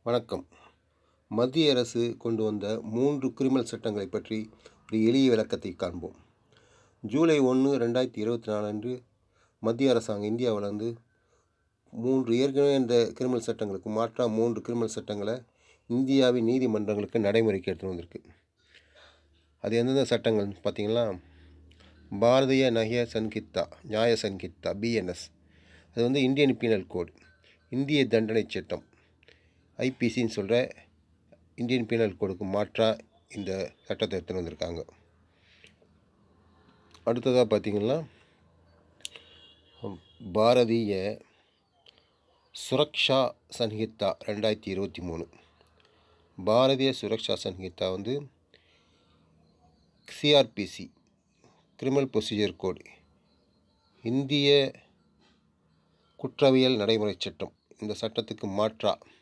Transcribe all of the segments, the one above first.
வணக்கம். மத்திய அரசு கொண்டு வந்த 3 கிரிமினல் சட்டங்களைப் பற்றி ஒரு எளிய விளக்கத்தை காண்போம். ஜூலை 1, 2024 அன்று மத்திய அரசாங்கம் இந்தியாவில் 3 ஏற்கனவே இந்த கிரிமினல் சட்டங்களுக்கு மாற்றாக 3 கிரிமினல் சட்டங்களை இந்தியாவின் நீதிமன்றங்களுக்கு நடைமுறைக்கு எடுத்துகிட்டு வந்திருக்கு. அது எந்தெந்த சட்டங்கள்னு பார்த்தீங்கன்னா, பாரதிய நியாய சன்ஹிதா BNS, அது இந்தியன் பீனல் கோட், இந்திய தண்டனை சட்டம் ஐபிசின்னு சொல்கிற இந்தியன் பீனல் கோடுக்கு மாற்றாக இந்த சட்டத்தை எடுத்துகிட்டு வந்திருக்காங்க. அடுத்ததாக பார்த்திங்கன்னா, Bharatiya Suraksha Sanhita 2023. Bharatiya Suraksha Sanhita CrPC criminal procedure code, இந்திய குற்றவியல் நடைமுறை சட்டம், இந்த சட்டத்துக்கு மாற்றாக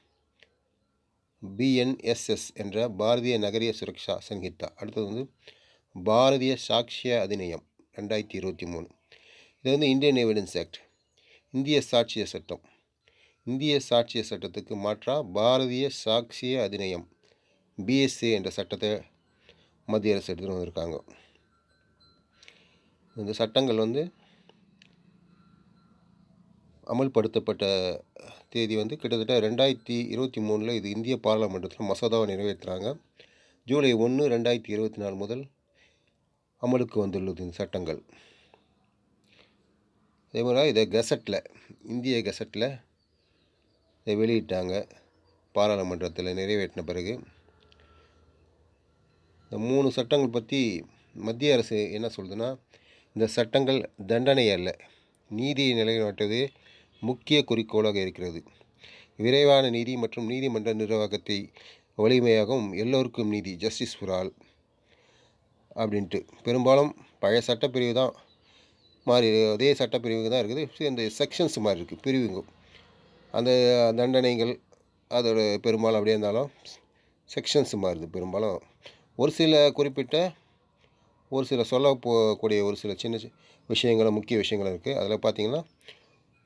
BNSS என்ற பாரதிய நகரிய சுரக்ஷா சன்ஹிதா. அடுத்தது பாரதிய சாட்சிய அதிநியம் 2023. இது இந்தியன் எவிடன்ஸ் ஆக்ட், இந்திய சாட்சிய சட்டம். இந்திய சாட்சிய சட்டத்துக்கு மாற்றாக பாரதிய சாட்சிய அதிநியம் BSA என்ற சட்டத்தை மத்திய அரசு எடுத்துகிட்டு வந்திருக்காங்க. இந்த சட்டங்கள் அமல்படுத்தப்பட்ட தேதி கிட்டத்தட்ட 2023 இது இந்திய பாராளுமன்றத்தில் மசோதாவை நிறைவேற்றுறாங்க. ஜூலை 1, 2024 முதல் அமலுக்கு வந்துள்ளது இந்த சட்டங்கள். அதே மாதிரி இதை கெசட்டில், இந்திய கெசட்டில் இதை வெளியிட்டாங்க. பாராளுமன்றத்தில் நிறைவேற்றின பிறகு இந்த 3 சட்டங்கள் பற்றி மத்திய அரசு என்ன சொல்லுதுன்னா, இந்த சட்டங்கள் தண்டனை அல்ல, நீதியை நிலைநாட்டுவது முக்கிய குறிக்கோளாக இருக்கிறது. விரைவான நீதி மற்றும் நீதிமன்ற நிர்வாகத்தை வலிமையாகவும் எல்லோருக்கும் நீதி, ஜஸ்டிஸ் ஃபார் ஆல் அப்படின்ட்டு. பெரும்பாலும் பழைய சட்டப்பிரிவு தான் மாறி, அதே சட்டப்பிரிவு தான் இருக்குது. இந்த செக்ஷன்ஸ் மாதிரி இருக்குது, பிரிவுங்க. அந்த தண்டனைகள் அதோட பெரும்பாலும் அப்படியே இருந்தாலும் செக்ஷன்ஸ் மாறுது. பெரும்பாலும் ஒரு சில குறிப்பிட்ட ஒரு சில சொல்லக்கூடிய ஒரு சில சின்ன விஷயங்களும் முக்கிய விஷயங்களும் இருக்குது. அதில் பார்த்திங்கன்னா,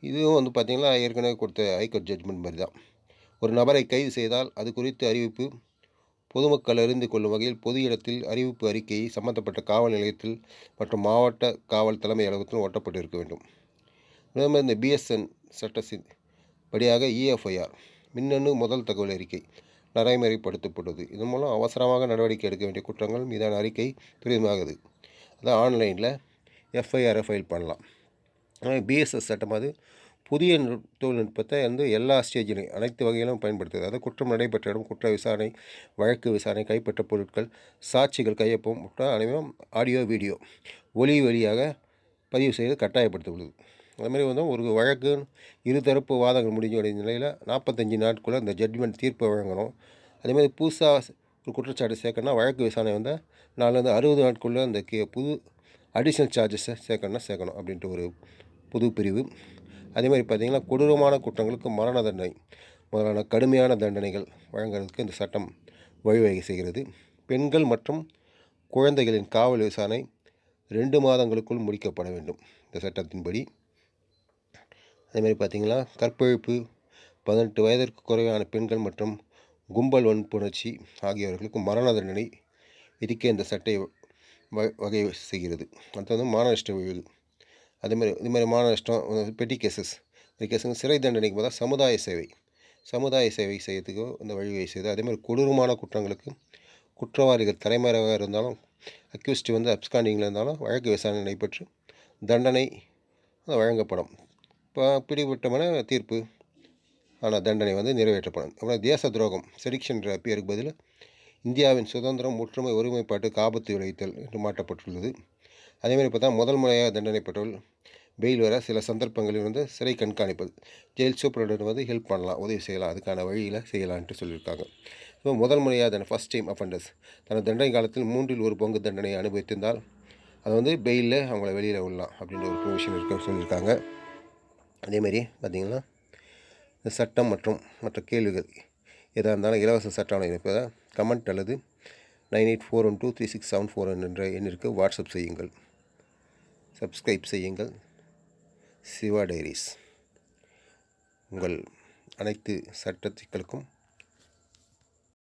இதுவும் பார்த்திங்கன்னா ஏற்கனவே கொடுத்த ஹைகோர்ட் ஜட்ஜ்மெண்ட் மாதிரி தான். ஒரு நபரை கைது செய்தால் அது குறித்து அறிவிப்பு பொதுமக்கள் அறிந்து கொள்ளும் வகையில் பொது இடத்தில் அறிவிப்பு அறிக்கையை சம்பந்தப்பட்ட காவல் நிலையத்தில் மற்றும் மாவட்ட காவல் தலைமை அலுவலகத்தில் ஒட்டப்பட்டு இருக்க வேண்டும். அதே மாதிரி இந்த BSN சட்டத்தின் படியாக EFIR மின்னணு முதல் தகவல் அறிக்கை நடைமுறைப்படுத்தப்பட்டது. இதன் மூலம் அவசரமாக நடவடிக்கை எடுக்க வேண்டிய குற்றங்கள் மீதான அறிக்கை துரிதமாகுது. அதான் ஆன்லைனில் FIR ஃபைல் பண்ணலாம். BSS சட்டம் புதிய தொழில்நுட்பத்தை எல்லா ஸ்டேஜிலையும் அனைத்து வகையிலும் பயன்படுத்துது. அதாவது குற்றம் நடைபெற்ற இடம், குற்ற விசாரணை, வழக்கு விசாரணை, கைப்பற்ற பொருட்கள், சாட்சிகள் கையொப்பம் அனைவரும் ஆடியோ வீடியோ ஒலி வழியாக பதிவு செய்து கட்டாயப்படுத்தப்படுது. அதுமாதிரி ஒரு வழக்கு இருதரப்பு வாதங்கள் முடிஞ்ச நிலையில் 45 நாட்குள்ளே இந்த ஜட்ஜ்மெண்ட் தீர்ப்பு வழங்கணும். அதேமாதிரி புதுசாக ஒரு குற்றச்சாட்டு சேர்க்கணும்னா வழக்கு விசாரணை 4 60 நாட்குள்ளே அந்த புது அடிஷ்னல் சார்ஜஸை சேர்க்கணும் அப்படின்ட்டு ஒரு புது பிரிவு. அதேமாதிரி பார்த்திங்கன்னா, கொடூரமான குற்றங்களுக்கு மரண தண்டனை முதலான கடுமையான தண்டனைகள் வழங்குறதுக்கு இந்த சட்டம் வழிவகை செய்கிறது. பெண்கள் மற்றும் குழந்தைகளின் காவல் விசாரணை 2 மாதங்களுக்குள் முடிக்கப்பட வேண்டும் இந்த சட்டத்தின்படி. அதேமாதிரி பார்த்திங்கன்னா, கற்பழிப்பு, 18 வயதிற்கு குறைவான பெண்கள் மற்றும் கும்பல் வன்புணர்ச்சி ஆகியவர்களுக்கு மரண தண்டனை விதிக்க இந்த சட்டை வகை செய்கிறது. அடுத்தது மான நஷ்ட விழுது. இதுமாதிரி மான நஷ்டம், பெட்டி கேசஸ் சிறை தண்டனைக்கு போதாக சமுதாய சேவை செய்யறதுக்கு இந்த வழிவகை செய்யுது. அதேமாதிரி கொடூரமான குற்றங்களுக்கு குற்றவாளிகள் தலைமறைவாக இருந்தாலும், அக்யூஸ்ட் அப்ஸ்காண்டிங்கில் இருந்தாலும் வழக்கு விசாரணை நடைபெற்று தண்டனை வழங்கப்படும். இப்போ பிடிபட்டமான தீர்ப்பு ஆனால் தண்டனை நிறைவேற்றப்படும். அப்புறம் தேச துரோகம், செடிக்ஷன்ற பேருக்கு பதில் இந்தியாவின் சுதந்திரம், ஒற்றுமை, ஒருமைப்பாட்டுக்கு ஆபத்து விளைவித்தல் என்று மாற்றப்பட்டுள்ளது. அதேமாதிரி பார்த்தா முதல் முறையாக தண்டனை பெற்றவர்கள் பெயில் வர சில சந்தர்ப்பங்களில் சிறை கண்காணிப்பது, ஜெயில் சூப்பரண்டர் ஹெல்ப் பண்ணலாம், உதவி செய்யலாம், அதுக்கான வழியில் செய்யலான்ட்டு சொல்லியிருக்காங்க. இப்போ முதல் முறையாக ஃபஸ்ட் டைம் அஃபண்டர்ஸ் தனது தண்டனை காலத்தில் 1/3 தண்டனை அனுபவித்திருந்தால் அது பெயிலில் அவங்கள வெளியில் விடலாம் அப்படின்ற ஒரு ப்ரொவிஷன் இருக்குன்னு சொல்லியிருக்காங்க. அதேமாதிரி பார்த்திங்கன்னா, இந்த சட்டம் மற்றும் மற்ற கேள்விகள் எதாக இருந்தாலும் இலவச சட்ட ஆணையம் இருப்பதை கமெண்ட் அல்லது 9841236741 என்ற எண்ணிற்கு வாட்ஸ்அப் செய்யுங்கள். சப்ஸ்கிரைப் செய்யுங்கள். சிவா டைரிஸ் உங்கள் அனைத்து சட்ட சிக்கலுக்கும்